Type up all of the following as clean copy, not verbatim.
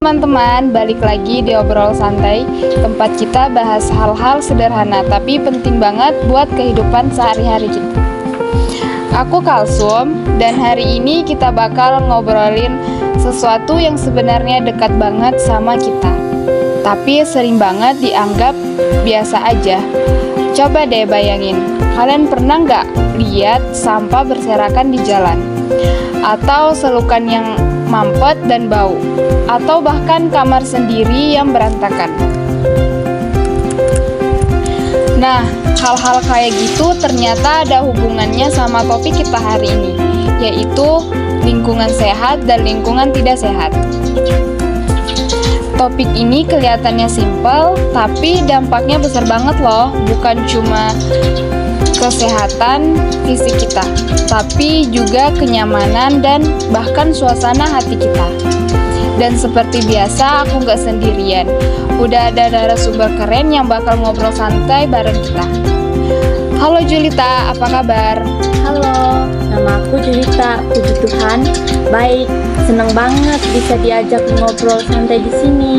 teman-teman, balik lagi di Obrol Santai, tempat kita bahas hal-hal sederhana tapi penting banget buat kehidupan sehari-hari kita. Aku Kalsum, dan hari ini kita bakal ngobrolin sesuatu yang sebenarnya dekat banget sama kita, tapi sering banget dianggap biasa aja. Coba deh bayangin, kalian pernah nggak lihat sampah berserakan di jalan? Atau selokan yang mampet dan bau, atau bahkan kamar sendiri yang berantakan. Nah, hal-hal kayak gitu ternyata ada hubungannya sama topik kita hari ini, yaitu lingkungan sehat dan lingkungan tidak sehat. Topik ini kelihatannya simpel, tapi dampaknya besar banget loh, bukan cuma kesehatan fisik kita, tapi juga kenyamanan dan bahkan suasana hati kita. Dan seperti biasa, aku gak sendirian. Udah ada narasumber keren yang bakal ngobrol santai bareng kita. Halo Julita, apa kabar? Halo, nama aku Julita. Puji Tuhan, baik. Senang banget bisa diajak ngobrol santai di sini.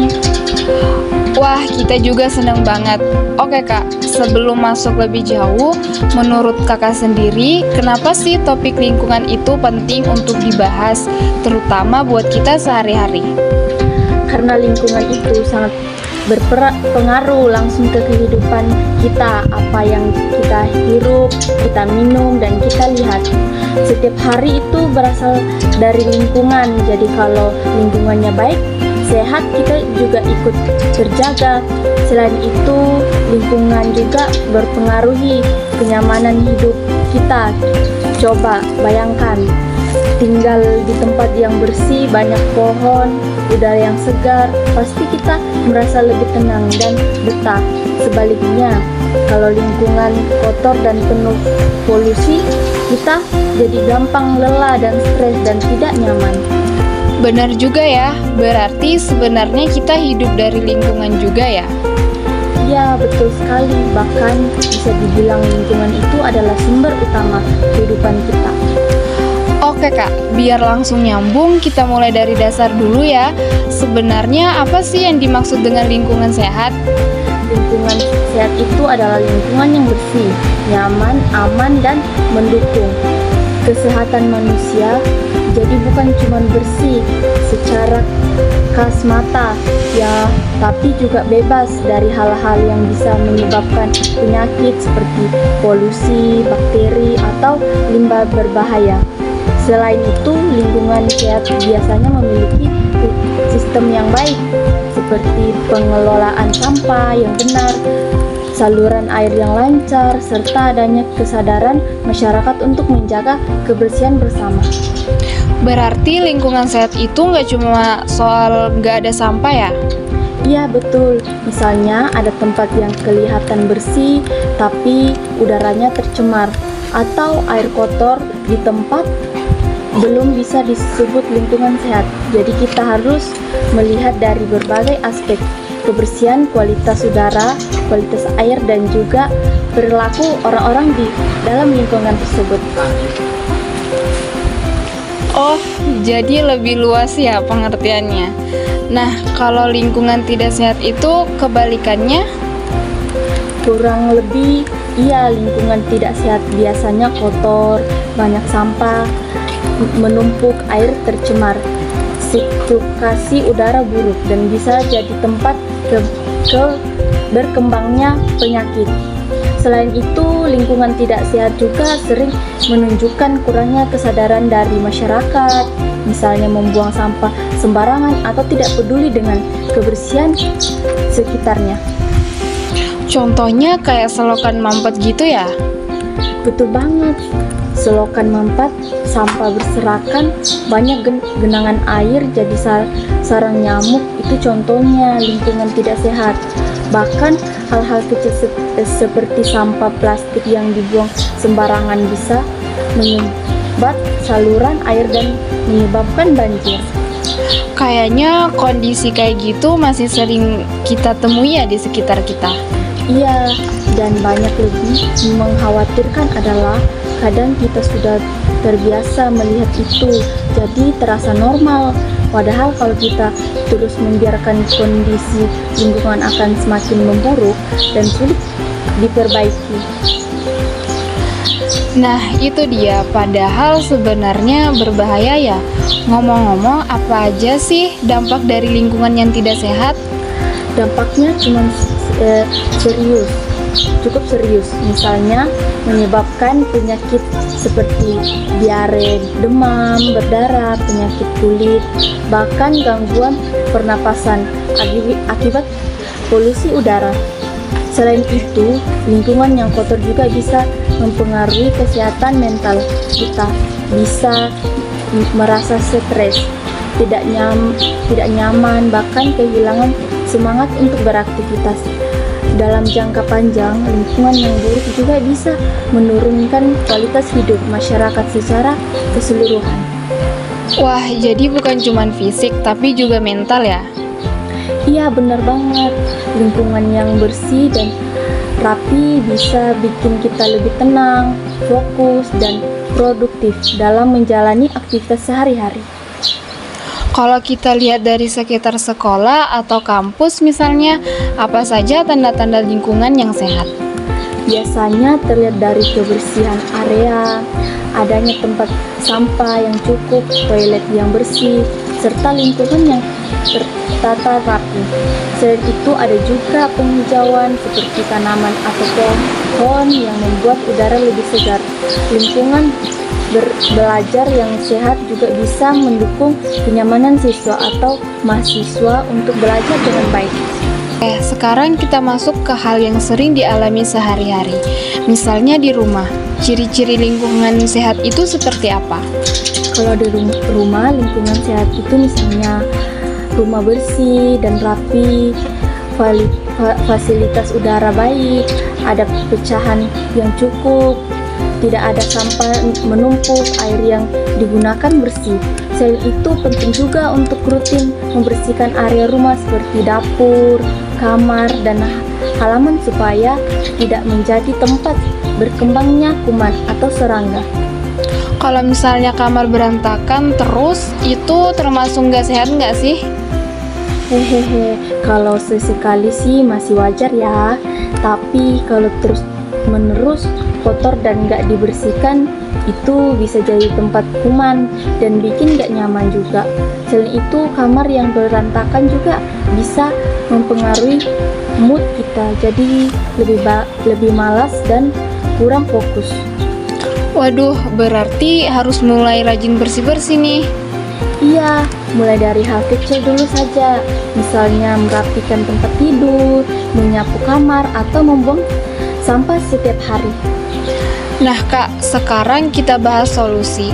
Wah, kita juga seneng banget. Oke kak, sebelum masuk lebih jauh, menurut kakak sendiri, kenapa sih topik lingkungan itu penting untuk dibahas, terutama buat kita sehari-hari? Karena lingkungan itu sangat berpengaruh langsung ke kehidupan kita. Apa yang kita hirup, kita minum, dan kita lihat setiap hari itu berasal dari lingkungan. Jadi kalau lingkungannya baik, sehat, kita juga ikut terjaga. Selain itu, lingkungan juga berpengaruhi kenyamanan hidup kita. Coba bayangkan, tinggal di tempat yang bersih, banyak pohon, udara yang segar, pasti kita merasa lebih tenang dan betah. Sebaliknya, kalau lingkungan kotor dan penuh polusi, kita jadi gampang lelah dan stres dan tidak nyaman. Benar juga ya, berarti sebenarnya kita hidup dari lingkungan juga ya? Ya, betul sekali. Bahkan bisa dibilang lingkungan itu adalah sumber utama kehidupan kita. Oke kak, biar langsung nyambung, kita mulai dari dasar dulu ya. Sebenarnya apa sih yang dimaksud dengan lingkungan sehat? Lingkungan sehat itu adalah lingkungan yang bersih, nyaman, aman, dan mendukung kesehatan manusia. Jadi bukan cuma bersih secara kasmata ya, tapi juga bebas dari hal-hal yang bisa menyebabkan penyakit seperti polusi, bakteri, atau limbah berbahaya. Selain itu, lingkungan sehat biasanya memiliki sistem yang baik, seperti pengelolaan sampah yang benar, saluran air yang lancar, serta adanya kesadaran masyarakat untuk menjaga kebersihan bersama. Berarti lingkungan sehat itu nggak cuma soal nggak ada sampah ya? Iya betul, misalnya ada tempat yang kelihatan bersih tapi udaranya tercemar, atau air kotor di tempat belum bisa disebut lingkungan sehat. Jadi kita harus melihat dari berbagai aspek: kebersihan, kualitas udara, kualitas air, dan juga perilaku orang-orang di dalam lingkungan tersebut. Oh, jadi lebih luas ya pengertiannya. Nah, kalau lingkungan tidak sehat itu kebalikannya? Kurang lebih, iya, lingkungan tidak sehat biasanya kotor, banyak sampah, menumpuk, air tercemar, sirkulasi udara buruk, dan bisa jadi tempat berkembangnya penyakit. Selain itu, lingkungan tidak sehat juga sering menunjukkan kurangnya kesadaran dari masyarakat, misalnya membuang sampah sembarangan atau tidak peduli dengan kebersihan sekitarnya. Contohnya kayak selokan mampet gitu ya? Betul banget, selokan mampet, sampah berserakan, banyak genangan air jadi sarang nyamuk, itu contohnya lingkungan tidak sehat. Bahkan hal-hal kecil seperti sampah plastik yang dibuang sembarangan bisa menyumbat saluran air dan menyebabkan banjir. Kayaknya kondisi kayak gitu masih sering kita temui ya di sekitar kita. Iya, dan banyak lebih mengkhawatirkan adalah kadang kita sudah terbiasa melihat itu, jadi terasa normal. Padahal kalau kita terus membiarkan kondisi lingkungan akan semakin memburuk dan sulit diperbaiki. Nah, itu dia. Padahal sebenarnya berbahaya ya. Ngomong-ngomong, apa aja sih dampak dari lingkungan yang tidak sehat? Dampaknya serius, cukup serius. Misalnya menyebabkan penyakit seperti diare, demam berdarah, penyakit kulit, bahkan gangguan pernapasan akibat polusi udara. Selain itu, lingkungan yang kotor juga bisa mempengaruhi kesehatan mental kita, bisa merasa stres, tidak nyaman, bahkan kehilangan semangat untuk beraktivitas. Dalam jangka panjang, lingkungan yang buruk juga bisa menurunkan kualitas hidup masyarakat secara keseluruhan. Wah, jadi bukan cuma fisik, tapi juga mental ya? Iya, benar banget. Lingkungan yang bersih dan rapi bisa bikin kita lebih tenang, fokus, dan produktif dalam menjalani aktivitas sehari-hari. Kalau kita lihat dari sekitar sekolah atau kampus misalnya, apa saja tanda-tanda lingkungan yang sehat? Biasanya terlihat dari kebersihan area, adanya tempat sampah yang cukup, toilet yang bersih, serta lingkungan yang tertata rapi. Selain itu ada juga penghijauan seperti tanaman atau pohon yang membuat udara lebih segar. Lingkungan belajar yang sehat juga bisa mendukung kenyamanan siswa atau mahasiswa untuk belajar dengan baik. Sekarang kita masuk ke hal yang sering dialami sehari-hari. Misalnya di rumah, ciri-ciri lingkungan sehat itu seperti apa? Kalau di rumah, lingkungan sehat itu misalnya rumah bersih dan rapi, fasilitas udara baik, ada pecahan yang cukup, tidak ada sampah menumpuk, air yang digunakan bersih. Selain itu penting juga untuk rutin membersihkan area rumah seperti dapur, kamar, dan halaman supaya tidak menjadi tempat berkembangnya kuman atau serangga. Kalau misalnya kamar berantakan terus, itu termasuk nggak sehat nggak sih? Hehehe, kalau sesekali sih masih wajar ya. Tapi kalau terus menerus kotor dan nggak dibersihkan, itu bisa jadi tempat kuman dan bikin nggak nyaman juga. Selain itu, kamar yang berantakan juga bisa mempengaruhi mood kita, jadi lebih malas dan kurang fokus. Waduh, berarti harus mulai rajin bersih-bersih nih. Iya, mulai dari hal kecil dulu saja, misalnya merapikan tempat tidur, menyapu kamar, atau membuang sampah setiap hari. Nah Kak, sekarang kita bahas solusi.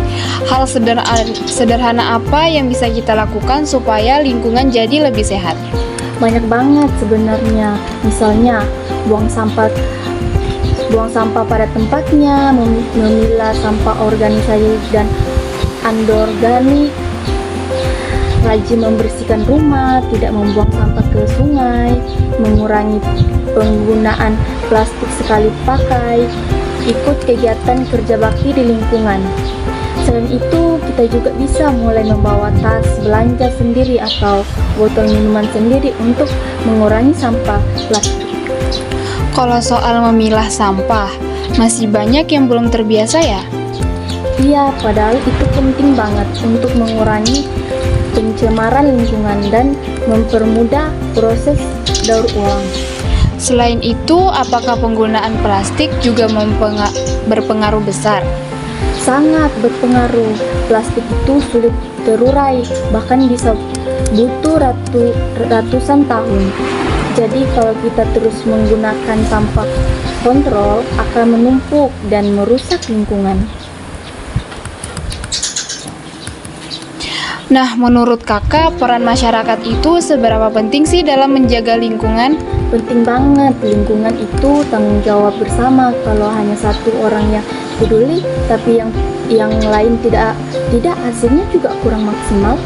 Hal sederhana apa yang bisa kita lakukan supaya lingkungan jadi lebih sehat? Banyak banget sebenarnya, misalnya buang sampah pada tempatnya, memilah sampah organisasi dan anorganik, rajin membersihkan rumah, tidak membuang sampah ke sungai, mengurangi penggunaan plastik sekali pakai, ikut kegiatan kerja bakti di lingkungan. Selain itu, kita juga bisa mulai membawa tas belanja sendiri atau botol minuman sendiri untuk mengurangi sampah plastik. Kalau soal memilah sampah, masih banyak yang belum terbiasa ya? Iya, padahal itu penting banget untuk mengurangi pencemaran lingkungan dan mempermudah proses daur ulang. Selain itu, apakah penggunaan plastik juga berpengaruh besar? Sangat berpengaruh. Plastik itu sulit terurai, bahkan bisa butuh ratusan tahun. Jadi kalau kita terus menggunakan sampah kontrol, akan menumpuk dan merusak lingkungan. Nah, menurut kakak, peran masyarakat itu seberapa penting sih dalam menjaga lingkungan? Penting banget, lingkungan itu tanggung jawab bersama. Kalau hanya satu orang yang peduli, tapi yang lain tidak, hasilnya juga kurang maksimal.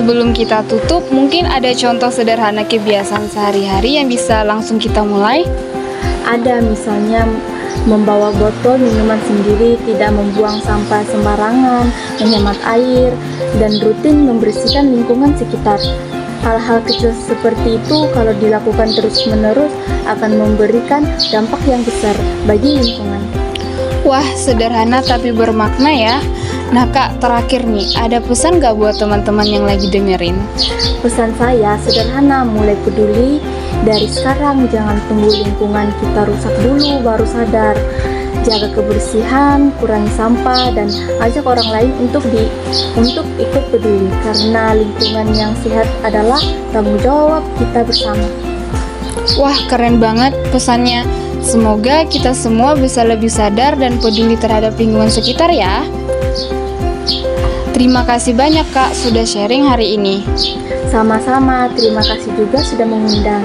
Sebelum kita tutup, mungkin ada contoh sederhana kebiasaan sehari-hari yang bisa langsung kita mulai? Ada, misalnya membawa botol minuman sendiri, tidak membuang sampah sembarangan, menghemat air, dan rutin membersihkan lingkungan sekitar. Hal-hal kecil seperti itu kalau dilakukan terus-menerus akan memberikan dampak yang besar bagi lingkungan. Wah, sederhana tapi bermakna ya. Nah Kak, terakhir nih, ada pesan gak buat teman-teman yang lagi dengerin? Pesan saya sederhana, mulai peduli dari sekarang, jangan tunggu lingkungan kita rusak dulu baru sadar. Jaga kebersihan, kurangi sampah, dan ajak orang lain untuk ikut peduli, karena lingkungan yang sehat adalah tanggung jawab kita bersama. Wah, keren banget pesannya. Semoga kita semua bisa lebih sadar dan peduli terhadap lingkungan sekitar ya. Terima kasih banyak Kak sudah sharing hari ini. Sama-sama, terima kasih juga sudah mengundang.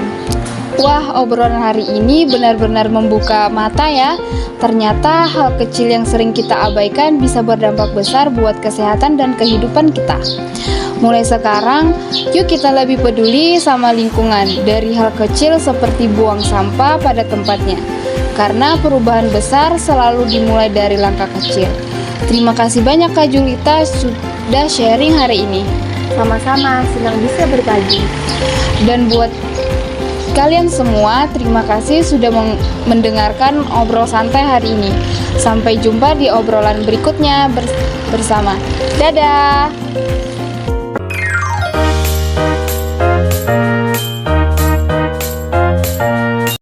Wah, obrolan hari ini benar-benar membuka mata ya. Ternyata hal kecil yang sering kita abaikan bisa berdampak besar buat kesehatan dan kehidupan kita. Mulai sekarang, yuk kita lebih peduli sama lingkungan dari hal kecil seperti buang sampah pada tempatnya. Karena perubahan besar selalu dimulai dari langkah kecil. Terima kasih banyak Kak Julita sudah sharing hari ini. Sama-sama, senang bisa berbagi. Dan buat kalian semua, terima kasih sudah mendengarkan obrol santai hari ini. Sampai jumpa di obrolan berikutnya bersama. Dadah!